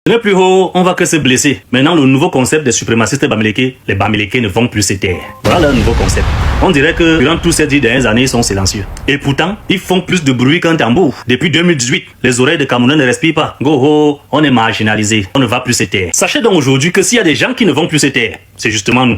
Ce n'est plus haut, on va que se blesser. Maintenant, le nouveau concept des suprémacistes bamileke, les bamileke ne vont plus se taire. Voilà leur nouveau concept. On dirait que durant toutes ces 10 dernières années, ils sont silencieux. Et pourtant, ils font plus de bruit qu'un tambour. Depuis 2018, les oreilles des Camerounais ne respirent pas. Go ho, on est marginalisé, on ne va plus se taire. Sachez donc aujourd'hui que s'il y a des gens qui ne vont plus se taire, c'est justement nous.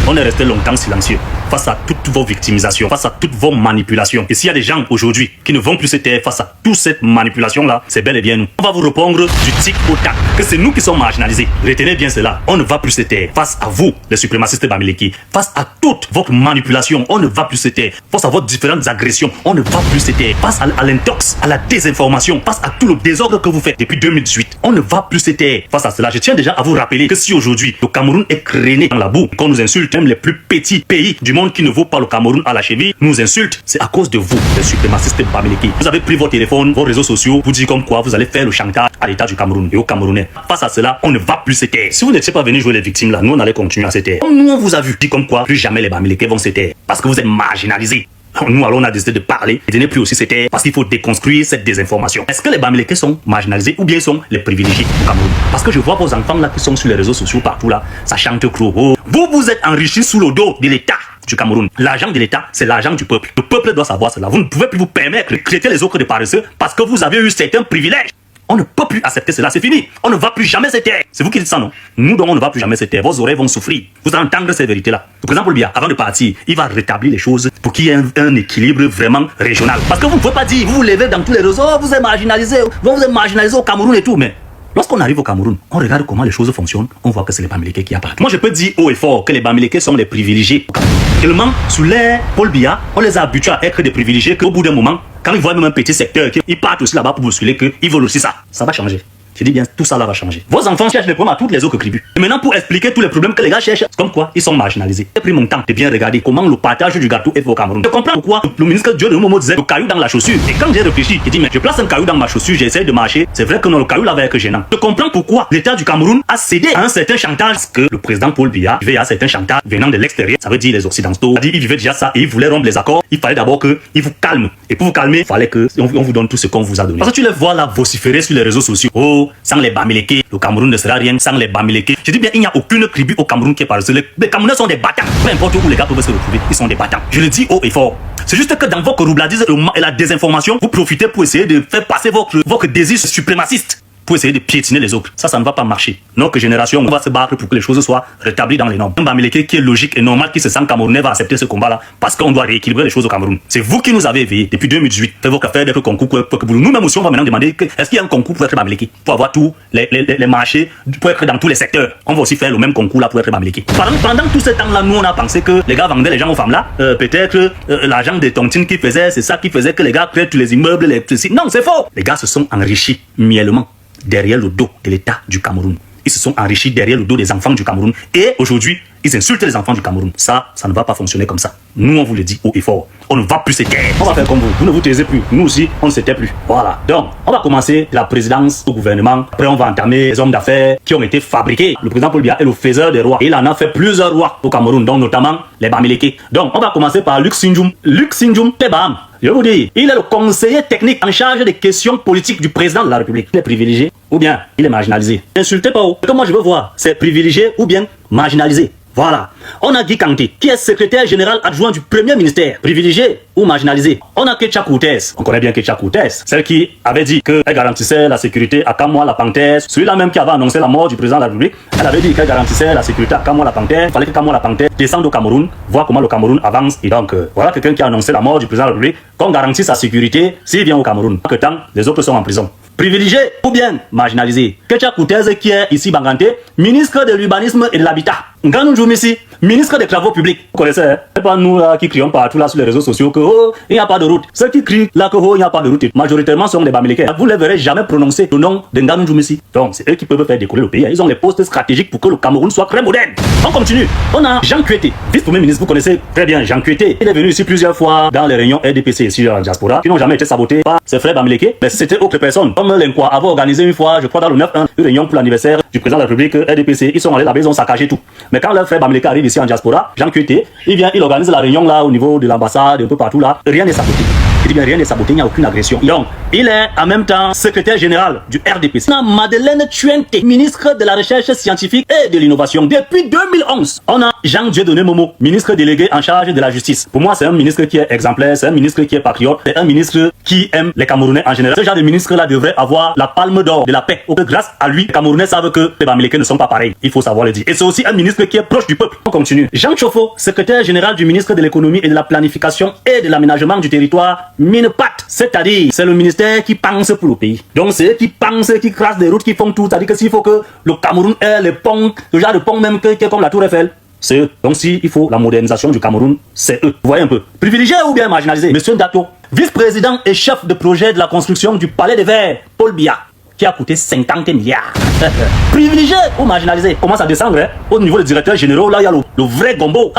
On est resté longtemps silencieux face à toutes vos victimisations, face à toutes vos manipulations. Et s'il y a des gens aujourd'hui qui ne vont plus se taire face à toute cette manipulation-là, c'est bel et bien nous. On va vous répondre du tic au tac, que c'est nous qui sommes marginalisés. Retenez bien cela, on ne va plus se taire face à vous, les suprémacistes bamileke, face à toute votre manipulation, on ne va plus se taire, face à vos différentes agressions, on ne va plus se taire, face à l'intox, à la désinformation, face à tout le désordre que vous faites depuis 2018, on ne va plus se taire. Face à cela, je tiens déjà à vous rappeler que si aujourd'hui le Cameroun est traîné dans la boue, qu'on nous insulte, même les plus petits pays du monde qui ne vaut pas le Cameroun à la cheville, nous insultent, c'est à cause de vous, les suprémacistes bamileke. Vous avez pris votre téléphone, vos réseaux sociaux, vous dites comme quoi vous allez faire le chantage à l'État du Cameroun et aux Camerounais. Face à cela, on ne va plus se taire. Si vous n'étiez pas venu jouer les victimes là, nous on allait continuer à se taire. Comme nous on vous a vu, dit comme quoi plus jamais les bamileke vont se taire parce que vous êtes marginalisés. Nous alors on a décidé de parler et de ne plus aussi se taire parce qu'il faut déconstruire cette désinformation. Est-ce que les bamileke sont marginalisés ou bien sont les privilégiés au Cameroun? Parce que je vois vos enfants là qui sont sur les réseaux sociaux partout là, ça chante cro. Vous vous êtes enrichis sous le dos de l'État du Cameroun. L'argent de l'État, c'est l'argent du peuple. Le peuple doit savoir cela. Vous ne pouvez plus vous permettre de traiter les autres de paresseux parce que vous avez eu certains privilèges. On ne peut plus accepter cela, c'est fini. On ne va plus jamais se taire. C'est vous qui dites ça, non? Nous, donc, on ne va plus jamais se taire. Vos oreilles vont souffrir. Vous allez entendre ces vérités-là. Le président Paul Biya, avant de partir, il va rétablir les choses pour qu'il y ait un équilibre vraiment régional. Parce que vous ne pouvez pas dire, vous vous levez dans tous les réseaux, vous êtes marginalisé, vous êtes marginalisé au Cameroun et tout, mais lorsqu'on arrive au Cameroun, on regarde comment les choses fonctionnent, on voit que c'est les bamileke qui apparaissent. Moi, je peux dire haut et fort que les bamileke sont les privilégiés au Cameroun. Tellement, sous l'ère Paul Biya, on les a habitués à être des privilégiés qu'au bout d'un moment, quand ils voient même un petit secteur, ils partent aussi là-bas pour bousculer qu'ils veulent aussi ça. Ça va changer. Je dis bien, tout ça là va changer. Vos enfants cherchent des problèmes à toutes les autres tribus. Et maintenant, pour expliquer tous les problèmes que les gars cherchent, c'est comme quoi ils sont marginalisés. J'ai pris mon temps de bien regarder comment le partage du gâteau est fait au Cameroun. Je comprends pourquoi le ministre Dieu de Momo disait le caillou dans la chaussure. Et quand j'ai réfléchi, j'ai dit, mais je place un caillou dans ma chaussure, j'essaie de marcher. C'est vrai que non, le caillou là va être gênant. Je comprends pourquoi l'État du Cameroun a cédé à un certain chantage que le président Paul Biya vivait à certains chantages venant de l'extérieur. Ça veut dire les Occidentaux. Il a dit, il vivait déjà ça et il voulait rompre les accords. Il fallait d'abord qu'il vous calme. Et pour vous calmer, il fallait qu'on vous donne tout ce qu'on vous a donné. Parce que tu les vois là vociférer sur les réseaux sociaux. Oh, sans les bamileke, le Cameroun ne sera rien sans les bamileke. Je dis bien, il n'y a aucune tribu au Cameroun qui est paresseux. Les Camerounais sont des battants. Peu importe où les gars peuvent se retrouver, ils sont des battants. Je le dis haut et fort. C'est juste que dans votre roubladise et la désinformation, vous profitez pour essayer de faire passer votre désir suprémaciste, pour essayer de piétiner les autres. Ça ne va pas marcher. Notre génération, on va se battre pour que les choses soient rétablies dans les normes. Un bamileke qui est logique et normal, qui se sent camerounais, va accepter ce combat-là parce qu'on doit rééquilibrer les choses au Cameroun. C'est vous qui nous avez éveillés depuis 2018. Faites votre affaire d'être concours. Nous-mêmes aussi, on va maintenant demander est-ce qu'il y a un concours pour être bamileke, pour avoir tous les marchés, pour être dans tous les secteurs. On va aussi faire le même concours là pour être bamileke. Pendant tout ce temps-là, nous, on a pensé que les gars vendaient les gens aux femmes là. Peut-être l'argent des tontines qui faisait, c'est ça qui faisait que les gars créaient tous les immeubles. Non, c'est faux. Les gars se sont enrichis miellement derrière le dos de l'État du Cameroun. Ils se sont enrichis derrière le dos des enfants du Cameroun. Et aujourd'hui, ils insultent les enfants du Cameroun. Ça ne va pas fonctionner comme ça. Nous, on vous le dit haut et fort. On ne va plus se taire. On va faire comme vous. Vous ne vous taisez plus. Nous aussi, on ne se tait plus. Voilà. Donc, on va commencer la présidence au gouvernement. Après, on va entamer les hommes d'affaires qui ont été fabriqués. Le président Paul Biya est le faiseur des rois. Et il en a fait plusieurs rois au Cameroun, donc notamment les bamileke. Donc, on va commencer par Luc Sinjoum. Luc Sinjoum, c'est Baham. Je vous dis, il est le conseiller technique en charge des questions politiques du président de la République. Il est privilégié ou bien il est marginalisé. N'insultez pas. Ce que moi je veux voir, c'est privilégié ou bien marginalisé. Voilà. On a Guy Kanté, qui est secrétaire général adjoint du premier ministère, privilégié ou marginalisé. On a Ketia Koutès. On connaît bien Ketia Koutès, celle qui avait dit qu'elle garantissait la sécurité à Kamwa la Panthère. Celui-là même qui avait annoncé la mort du président de la République, elle avait dit qu'elle garantissait la sécurité à Kamwa la Panthère. Il fallait que Kamwa la Panthère descende au Cameroun, voir comment le Cameroun avance. Et donc, voilà quelqu'un qui a annoncé la mort du président de la République, qu'on garantit sa sécurité s'il vient au Cameroun. Que tant les autres sont en prison. Privilégié ou bien marginalisé. Ketia Koutès qui est ici Banganté, ministre de l'urbanisme et de l'habitat. Nganou Djoumisi, ministre des travaux publics. Vous connaissez, hein? C'est pas nous là qui crions partout là sur les réseaux sociaux que oh, il n'y a pas de route. Ceux qui crient là que oh, il n'y a pas de route, majoritairement sont des bamileke. Vous ne les verrez jamais prononcer le nom de Nganou Djoumisi. Donc c'est eux qui peuvent faire décoller le pays. Ils ont les postes stratégiques pour que le Cameroun soit très moderne. On continue. On a Jean Kueté, vice-premier ministre. Vous connaissez très bien Jean Kueté. Il est venu ici plusieurs fois dans les réunions RDPC ici en diaspora, qui n'ont jamais été sabotés par ses frères bamileke. Mais c'était autre personne. Comme l'Inqua avait organisé une fois, je crois dans le 9-1, une réunion pour l'anniversaire du président de la République RDPC. Ils sont allés là-bas, ils ont saccagé tout. Mais quand leur frère bamileke arrive ici en diaspora, Jean Kueté, il vient, il organise la réunion là au niveau de l'ambassade, un peu partout là. Rien n'est saboté. Il dit bien rien n'est saboté, il n'y a aucune agression. Donc, il est en même temps secrétaire général du RDPC. On a Madeleine Tuente, ministre de la Recherche scientifique et de l'innovation. Depuis 2011, on a Jean-Dieudonné Momo, ministre délégué en charge de la justice. Pour moi, c'est un ministre qui est exemplaire, c'est un ministre qui est patriote, c'est un ministre qui aime les Camerounais en général. Ce genre de ministre-là devrait avoir la palme d'or de la paix. Grâce à lui, les Camerounais savent que les Bamileke ne sont pas pareils. Il faut savoir le dire. Et c'est aussi un ministre qui est proche du peuple. On continue. Jean Chofo, secrétaire général du ministre de l'économie et de la planification et de l'aménagement du territoire, MINPAT. C'est-à-dire, c'est le ministère qui pense pour le pays. Donc, c'est eux qui pensent, qui crachent des routes, qui font tout. C'est-à-dire que s'il faut que le Cameroun ait les ponts, le genre de pont même qui est comme la Tour Eiffel, c'est eux. Donc, s'il faut la modernisation du Cameroun, c'est eux. Vous voyez un peu. Privilégié ou bien marginalisé? Monsieur Dato, vice-président et chef de projet de la construction du Palais des Verts, Paul Biya, qui a coûté 50 milliards. Privilégié ou marginalisé? Commence à descendre, hein? Au niveau des directeurs généraux, là, il y a le vrai gombo.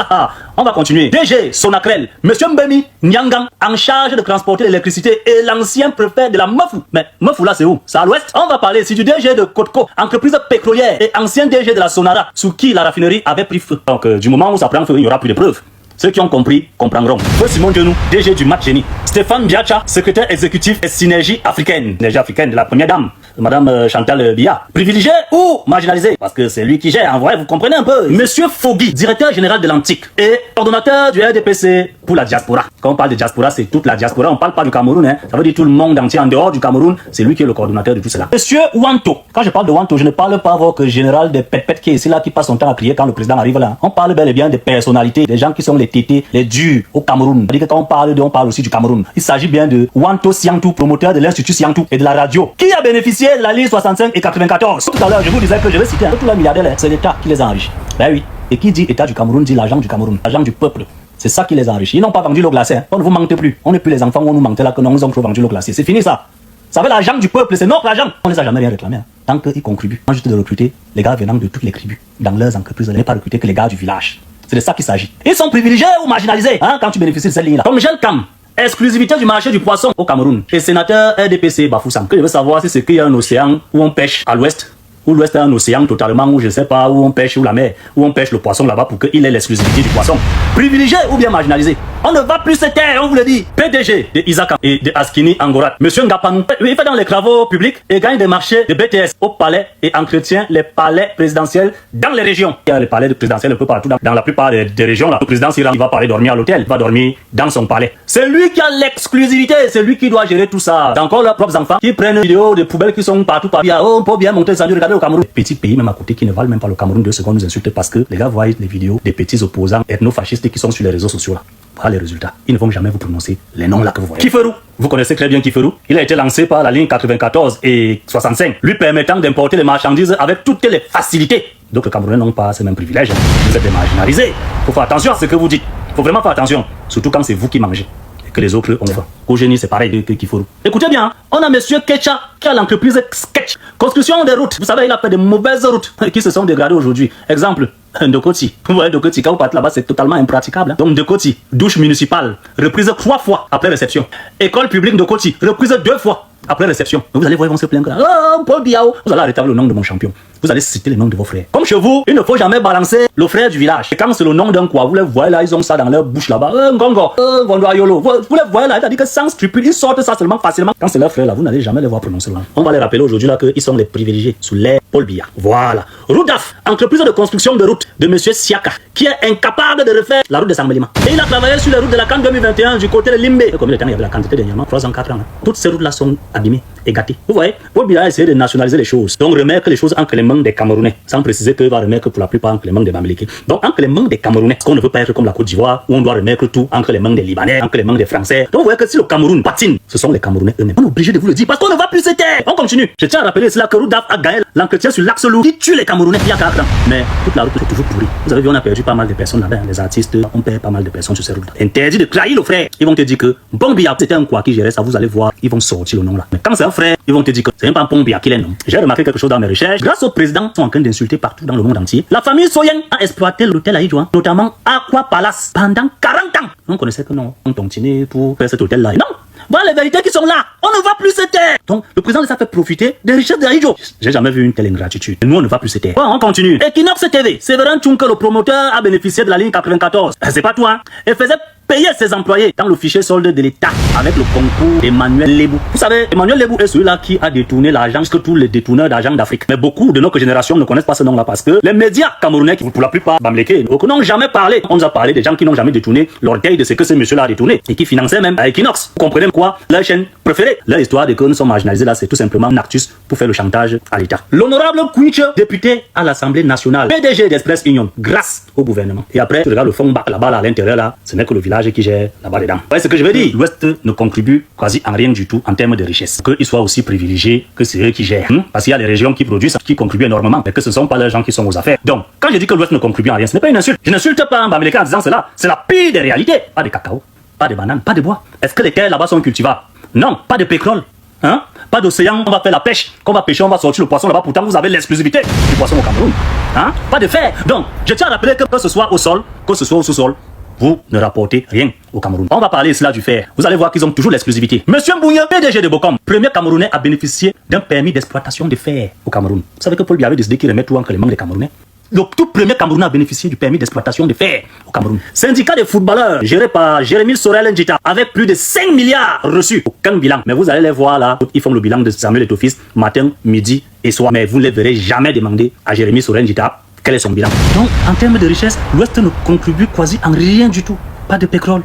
On va continuer. DG Sonakrel, Monsieur Mbemi Nyangang, en charge de transporter l'électricité et l'ancien préfet de la Mefou. Mais Mefou, là, c'est où? C'est à l'ouest. On va parler ici du DG de Kotko, entreprise pétrolière, et ancien DG de la Sonara, sous qui la raffinerie avait pris feu. Donc, du moment où ça prend feu, il n'y aura plus de preuves. Ceux qui ont compris comprendront. Feu Simon Genou, DG du Match Génie. Stéphane Biacha, secrétaire exécutif et synergie africaine. Synergie africaine de la première dame, Madame Chantal Biya. Privilégié ou marginalisé? Parce que c'est lui qui gère, en vrai, vous comprenez un peu. Monsieur Fogui, directeur général de l'Antique et coordonnateur du RDPC pour la diaspora. Quand on parle de diaspora, c'est toute la diaspora. On parle pas du Cameroun, hein. Ça veut dire tout le monde entier en dehors du Cameroun. C'est lui qui est le coordonnateur de tout cela. Monsieur Wanto. Quand je parle de Wanto, je ne parle pas votre général des pètes qui est ici là, qui passe son temps à crier quand le président arrive là. On parle bel et bien des personnalités, des gens qui sont les tétés, les durs au Cameroun. C'est-à-dire que quand on parle on parle aussi du Cameroun. Il s'agit bien de Wanto Siantou, promoteur de l'Institut Siantou et de la radio, qui a bénéficié de la ligne 65 et 94. Tout à l'heure, je vous disais que je vais citer un peu tous les milliardaires, c'est l'État qui les a enrichis. Ben oui. Et qui dit État du Cameroun dit l'argent du Cameroun, l'argent du peuple. C'est ça qui les a enrichis. Ils n'ont pas vendu l'eau glacée. Hein. On ne vous mente plus. On n'est plus les enfants où on nous mentait là que nous avons trop vendu l'eau glacée. C'est fini ça. Ça veut l'argent du peuple, c'est notre argent. On ne les a jamais rien réclamé. Hein. Tant qu'ils contribuent. Moi, juste de recruter les gars venant de toutes les tribus, dans leurs entreprises, ne pas recruter que les gars du village. C'est de ça qu'il s'agit. Ils sont privilégiés ou marginalisés hein, quand tu bénéficies de cette ligne-là. Comme Michel Kam, exclusivité du marché du poisson au Cameroun. Et sénateur RDPC Bafoussam. Que je veux savoir si c'est qu'il y a un océan où on pêche à l'ouest. Ou l'ouest est un océan totalement où je sais pas où on pêche, ou la mer, où on pêche le poisson là-bas pour qu'il ait l'exclusivité du poisson. Privilégié ou bien marginalisé? On ne va plus se taire, on vous le dit. PDG de Isaka et de Askini Angorat. Monsieur Ngapanou, il fait dans les travaux publics et gagne des marchés de BTS au palais et entretient les palais présidentiels dans les régions. Il y a les palais présidentiels un peu partout dans la plupart des régions. Là. Le président s'il va pas aller dormir à l'hôtel, il va dormir dans son palais. C'est lui qui a l'exclusivité, c'est lui qui doit gérer tout ça. C'est encore leurs propres enfants qui prennent des vidéos de poubelles qui sont partout. Oh, on peut bien monter ça, regarder au Cameroun. Petits pays même à côté qui ne valent même pas le Cameroun 2 secondes nous insultent parce que les gars voient les vidéos des petits opposants ethno-fascistes qui sont sur les réseaux sociaux là. Voilà les résultats. Ils ne vont jamais vous prononcer les noms là que vous voyez. Kiferou, vous connaissez très bien Kiferou. Il a été lancé par la ligne 94 et 65, lui permettant d'importer les marchandises avec toutes les facilités. Donc les Camerounais n'ont pas ces mêmes privilèges. Vous êtes des marginalisés. Il faut faire attention à ce que vous dites. Il faut vraiment faire attention. Surtout quand c'est vous qui mangez. Que les autres ont faim. Au génie, c'est pareil que Kiferou. Écoutez bien, on a monsieur Ketcha qui a l'entreprise Sketch. Construction des routes. Vous savez, il a fait de mauvaises routes qui se sont dégradées aujourd'hui. Exemple, Ndokoti. Vous voyez, Ndokoti, quand vous partez là-bas, c'est totalement impraticable. Hein? Donc, Ndokoti, douche municipale, reprise 3 fois après réception. École publique Ndokoti, reprise 2 fois après réception. Vous allez voir, ils vont se plaindre. Oh, Paul Biao. Vous allez arrêter le nom de mon champion. Vous allez citer les noms de vos frères. Comme chez vous, il ne faut jamais balancer le frère du village. Et quand c'est le nom d'un quoi, vous les voyez là, ils ont ça dans leur bouche là-bas. Ngongo, Vondoayolo. Vous les voyez là, c'est-à-dire que sans scrupule, ils sortent ça seulement facilement. Quand c'est leur frère là, vous n'allez jamais les voir prononcer là. On va les rappeler aujourd'hui là qu'ils sont les privilégiés sous l'ère Paul Biya. Voilà. Roudaf, entreprise de construction de route de monsieur Siaka, qui est incapable de refaire la route de Sangbelima. Et il a travaillé sur les routes de la CAN 2021 du côté de Limbe. Et combien de temps il y avait la quantité dernièrement? 3 ans, 4 ans. Hein. Toutes ces routes là sont abîmées et gâtées. Vous voyez, Paul Biya a essayé de nationaliser les choses. Donc remettre les choses entre les mains des Camerounais. Sans préciser qu'il va remettre pour la plupart entre les mains des Bamileke. Donc entre les mains des Camerounais, parce qu'on ne veut pas être comme la Côte d'Ivoire où on doit remettre tout entre les mains des Libanais, entre les mains des Français. Donc vous voyez que si le Cameroun patine, ce sont les Camerounais eux-mêmes. On est obligé de vous le dire parce qu'on ne va plus se taire. On continue. Je tiens à rappeler cela que Roudaf a gagné l'entretien sur l'axe lourd qui tue les Camerounais il y a 4 ans. Mais toute la route est toujours pourrie. Vous avez vu, on a perdu pas mal de personnes là-bas. Les artistes, on perd pas mal de personnes sur ces routes. Interdit de trahir le frère. Ils vont te dire que Bon Biya, c'était un quoi qui gérait ça. Vous allez voir, ils vont sortir le nom là. Mais quand c'est un frère, ils vont te dire que c'est un Bon Biya qui est nom. J'ai remarqué quelque chose dans mes recherches. Grâce au président, ils sont en train d'insulter partout dans le monde entier. La famille Soyen a exploité l'hôtel à Idjouan, notamment Aqua Palace, pendant 40 ans. On connaissait que non, on continuait pour faire cet hôtel-là. Non! Voilà les vérités qui sont là. On ne va plus se taire. Donc, le président les a fait profiter des richesses d'Aïdjo. J'ai jamais vu une telle ingratitude. Nous, on ne va plus se taire. Bon, on continue. Equinox TV. Séverin Tchunke, le promoteur, a bénéficié de la ligne 94. C'est pas toi, hein. Elle faisait payer ses employés dans le fichier solde de l'État avec le concours d'Emmanuel Lebou. Vous savez, Emmanuel Lebou est celui-là qui a détourné l'argent que tous les détourneurs d'argent d'Afrique. Mais beaucoup de notre génération ne connaissent pas ce nom-là parce que les médias camerounais, qui pour la plupart Bamileke, n'ont jamais parlé. On nous a parlé des gens qui n'ont jamais détourné l'orgueil de ce que ce monsieur-là a détourné et qui finançaient même à Equinox. Vous comprenez quoi? Leur chaîne préférée. Leur histoire de que nous sommes marginalisés là, c'est tout simplement un actus pour faire le chantage à l'État. L'honorable Quinche, député à l'Assemblée nationale, PDG d'Express Union, grâce au gouvernement. Et après, tu regardes le fond bac là-bas, là, à l'intérieur, là, ce n'est que le village qui gère là-bas dedans. Vous voyez ce que je veux dire? L'Ouest ne contribue quasi en rien du tout en termes de richesse. Qu'ils soient aussi privilégiés que c'est eux qui gèrent. Parce qu'il y a des régions qui produisent, qui contribuent énormément, mais que ce ne sont pas les gens qui sont aux affaires. Donc, quand je dis que l'Ouest ne contribue en rien, ce n'est pas une insulte. Je n'insulte pas un Bamileke en disant cela. C'est la pire des réalités. Pas de cacao, pas de bananes, pas de bois. Est-ce que les terres là-bas sont cultivables? Non, pas de pétrole. Hein? Pas d'océan, on va faire la pêche. Quand on va pêcher, on va sortir le poisson là-bas. Pourtant, vous avez l'exclusivité du poisson au Cameroun. Hein? Pas de fer. Donc, je tiens à rappeler que ce soit au sol, que ce soit au sous-sol, vous ne rapportez rien au Cameroun. On va parler cela du fer. Vous allez voir qu'ils ont toujours l'exclusivité. Monsieur Mbouya, PDG de Bocom, premier Camerounais à bénéficier d'un permis d'exploitation de fer au Cameroun. Vous savez que Paul Biya avait décidé qu'il remet tout entre les mains des Camerounais. Le tout premier Camerounais à bénéficier du permis d'exploitation de fer au Cameroun. Syndicat des footballeurs géré par Jérémy Sorel Njita avec plus de 5 milliards reçus. Aucun bilan. Mais vous allez les voir là. Ils font le bilan de Samuel Eto'o-Fils matin, midi et soir. Mais vous ne les verrez jamais demander à Jérémy Sorel Njita quel est son bilan. Donc, en termes de richesse, l'Ouest ne contribue quasi en rien du tout. Pas de pétrole,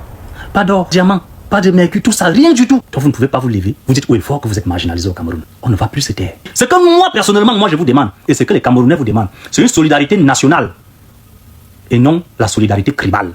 pas d'or, diamant, pas de mercure, tout ça, rien du tout. Donc vous ne pouvez pas vous lever. Vous dites, oui, il faut que vous êtes marginalisé au Cameroun. On ne va plus se taire. Ce que moi, personnellement, je vous demande, et ce que les Camerounais vous demandent, c'est une solidarité nationale et non la solidarité tribale.